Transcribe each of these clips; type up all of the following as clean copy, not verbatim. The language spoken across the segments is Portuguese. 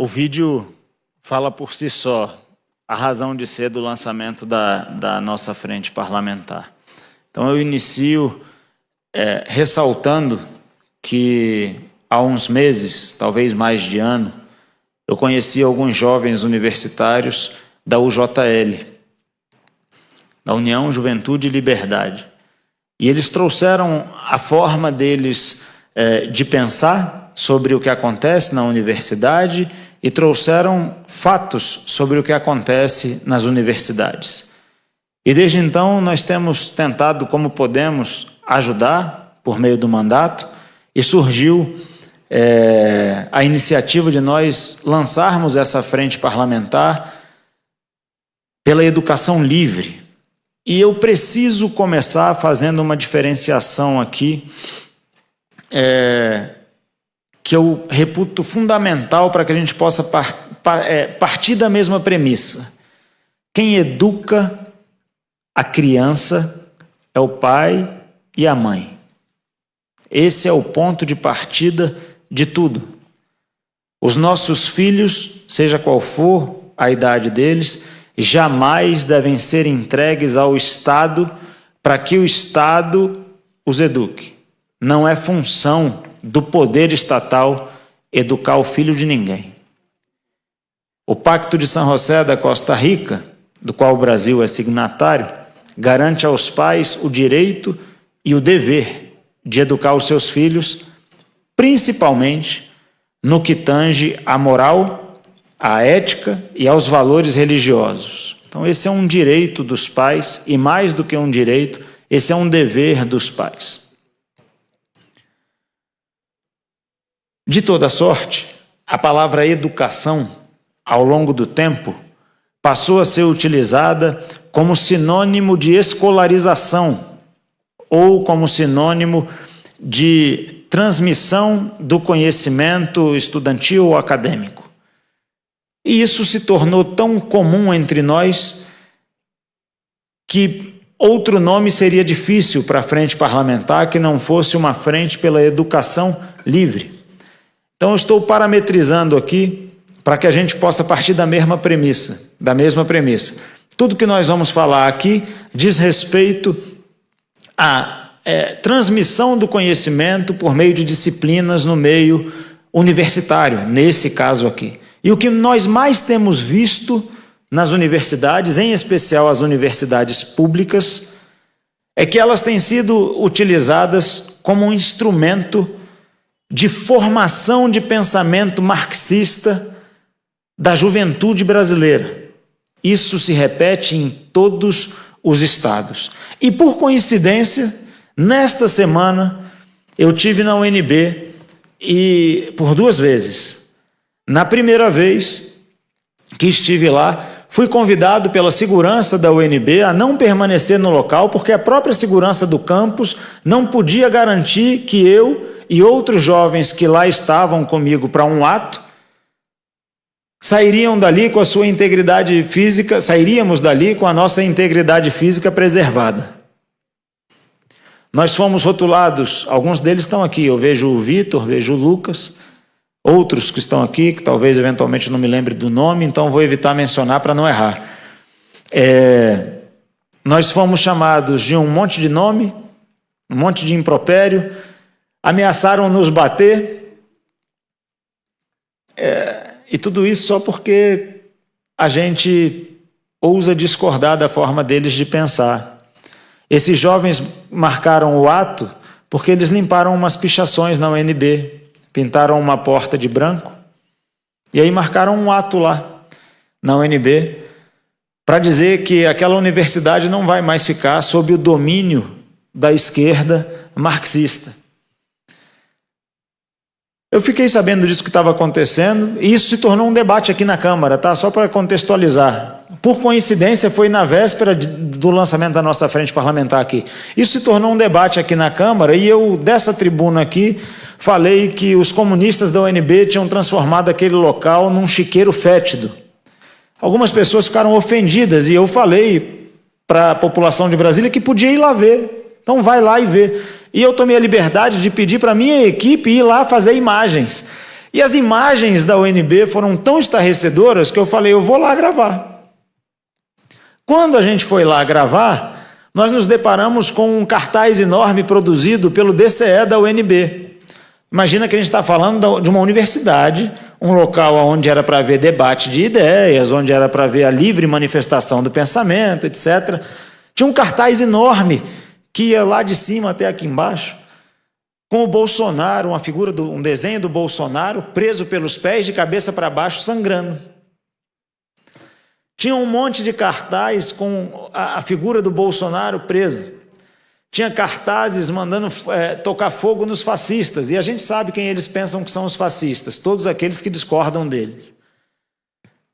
O vídeo fala por si só a razão de ser do lançamento da nossa frente parlamentar. Então eu inicio ressaltando que há uns meses, talvez mais de ano, eu conheci alguns jovens universitários da UJL, da União Juventude e Liberdade. E eles trouxeram a forma deles de pensar sobre o que acontece na universidade e trouxeram fatos sobre o que acontece nas universidades. E desde então nós temos tentado, como podemos, ajudar por meio do mandato, e surgiu a iniciativa de nós lançarmos essa frente parlamentar pela educação livre. E eu preciso começar fazendo uma diferenciação aqui, que eu reputo fundamental para que a gente possa partir da mesma premissa. Quem educa a criança é o pai e a mãe. Esse é o ponto de partida de tudo. Os nossos filhos, seja qual for a idade deles, jamais devem ser entregues ao Estado para que o Estado os eduque. Não é função do poder estatal educar o filho de ninguém. O Pacto de San José da Costa Rica, do qual o Brasil é signatário, garante aos pais o direito e o dever de educar os seus filhos, principalmente no que tange à moral, à ética e aos valores religiosos. Então esse é um direito dos pais, e mais do que um direito, esse é um dever dos pais. De toda sorte, a palavra educação, ao longo do tempo, passou a ser utilizada como sinônimo de escolarização ou como sinônimo de transmissão do conhecimento estudantil ou acadêmico. E isso se tornou tão comum entre nós que outro nome seria difícil para a frente parlamentar que não fosse uma frente pela educação livre. Então eu estou parametrizando aqui para que a gente possa partir da mesma premissa. Tudo que nós vamos falar aqui diz respeito à transmissão do conhecimento por meio de disciplinas no meio universitário, nesse caso aqui. E o que nós mais temos visto nas universidades, em especial as universidades públicas, é que elas têm sido utilizadas como um instrumento de formação de pensamento marxista da juventude brasileira. Isso se repete em todos os estados. E por coincidência, nesta semana, eu tive na UNB e por 2 vezes. Na primeira vez que estive lá, fui convidado pela segurança da UNB a não permanecer no local, porque a própria segurança do campus não podia garantir que eu e outros jovens que lá estavam comigo para um ato sairiam dali com a sua integridade física, sairíamos dali com a nossa integridade física preservada. Nós fomos rotulados, alguns deles estão aqui, eu vejo o Vitor, vejo o Lucas, outros que estão aqui, que talvez eventualmente não me lembre do nome, então vou evitar mencionar para não errar. Nós fomos chamados de um monte de nome, um monte de impropério, ameaçaram nos bater, e tudo isso só porque a gente ousa discordar da forma deles de pensar. Esses jovens marcaram o ato porque eles limparam umas pichações na UNB, pintaram uma porta de branco, e aí marcaram um ato lá na UNB para dizer que aquela universidade não vai mais ficar sob o domínio da esquerda marxista. Eu fiquei sabendo disso que estava acontecendo, e isso se tornou um debate aqui na Câmara, tá? Só para contextualizar. Por coincidência, foi na véspera do lançamento da nossa frente parlamentar aqui. Isso se tornou um debate aqui na Câmara, e eu, dessa tribuna aqui, falei que os comunistas da UNB tinham transformado aquele local num chiqueiro fétido. Algumas pessoas ficaram ofendidas, e eu falei para a população de Brasília que podia ir lá ver. Então vai lá e vê. E eu tomei a liberdade de pedir para a minha equipe ir lá fazer imagens. E as imagens da UNB foram tão estarrecedoras que eu falei, eu vou lá gravar. Quando a gente foi lá gravar, nós nos deparamos com um cartaz enorme produzido pelo DCE da UNB. Imagina que a gente está falando de uma universidade, um local onde era para haver debate de ideias, onde era para haver a livre manifestação do pensamento, etc. Tinha um cartaz enorme que ia lá de cima até aqui embaixo, com o Bolsonaro, um desenho do Bolsonaro preso pelos pés de cabeça para baixo, sangrando. Tinha um monte de cartaz com a figura do Bolsonaro presa. Tinha cartazes mandando tocar fogo nos fascistas, e a gente sabe quem eles pensam que são os fascistas, todos aqueles que discordam deles.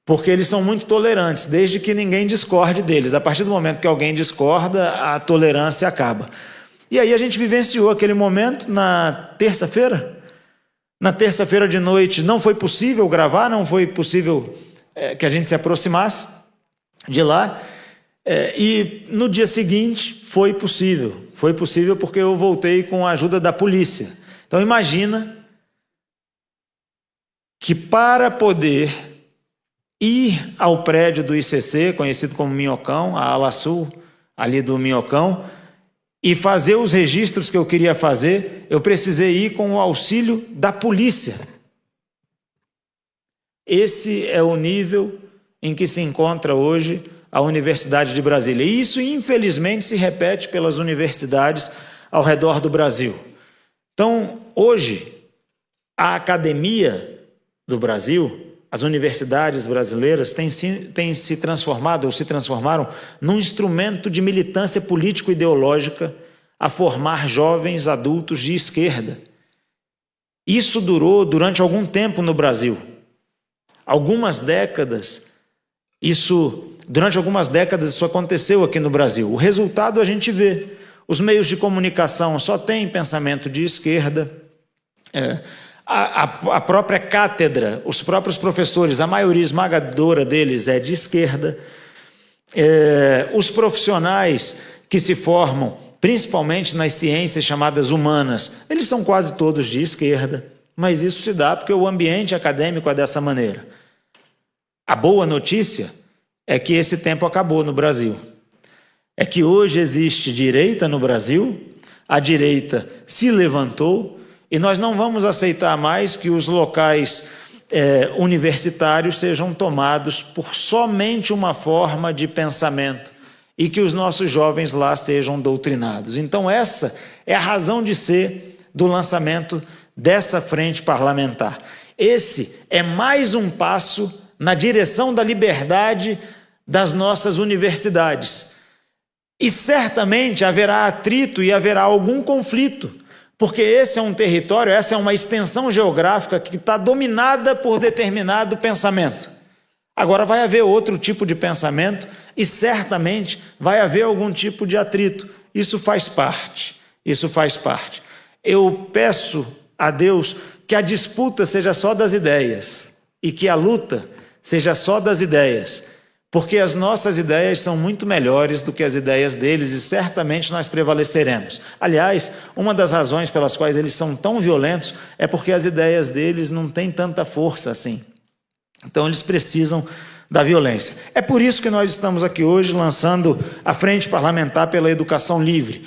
Porque eles são muito tolerantes, desde que ninguém discorde deles. A partir do momento que alguém discorda, a tolerância acaba. E aí a gente vivenciou aquele momento na terça-feira. Na terça-feira de noite não foi possível gravar, não foi possível que a gente se aproximasse de lá. E no dia seguinte foi possível. Foi possível porque eu voltei com a ajuda da polícia. Então imagina que para poder ir ao prédio do ICC, conhecido como Minhocão, a ala sul ali do Minhocão, e fazer os registros que eu queria fazer, eu precisei ir com o auxílio da polícia. Esse é o nível em que se encontra hoje a Universidade de Brasília. E isso, infelizmente, se repete pelas universidades ao redor do Brasil. Então, hoje, a academia do Brasil, as universidades brasileiras têm se transformado ou se transformaram num instrumento de militância político-ideológica a formar jovens adultos de esquerda. Isso durou durante algum tempo no Brasil. Durante algumas décadas isso aconteceu aqui no Brasil. O resultado a gente vê. Os meios de comunicação só têm pensamento de esquerda. A própria cátedra, os próprios professores, a maioria esmagadora deles é de esquerda. Os profissionais que se formam, principalmente nas ciências chamadas humanas, eles são quase todos de esquerda, mas isso se dá porque o ambiente acadêmico é dessa maneira. A boa notícia é que esse tempo acabou no Brasil. É que hoje existe direita no Brasil, a direita se levantou, e nós não vamos aceitar mais que os locais universitários sejam tomados por somente uma forma de pensamento e que os nossos jovens lá sejam doutrinados. Então essa é a razão de ser do lançamento dessa frente parlamentar. Esse é mais um passo na direção da liberdade das nossas universidades. E certamente haverá atrito e haverá algum conflito, porque esse é um território, essa é uma extensão geográfica que está dominada por determinado pensamento. Agora vai haver outro tipo de pensamento e certamente vai haver algum tipo de atrito. Isso faz parte, isso faz parte. Eu peço a Deus que a disputa seja só das ideias e que a luta seja só das ideias, porque as nossas ideias são muito melhores do que as ideias deles e certamente nós prevaleceremos. Aliás, uma das razões pelas quais eles são tão violentos é porque as ideias deles não têm tanta força assim. Então eles precisam da violência. É por isso que nós estamos aqui hoje lançando a Frente Parlamentar pela Educação Livre.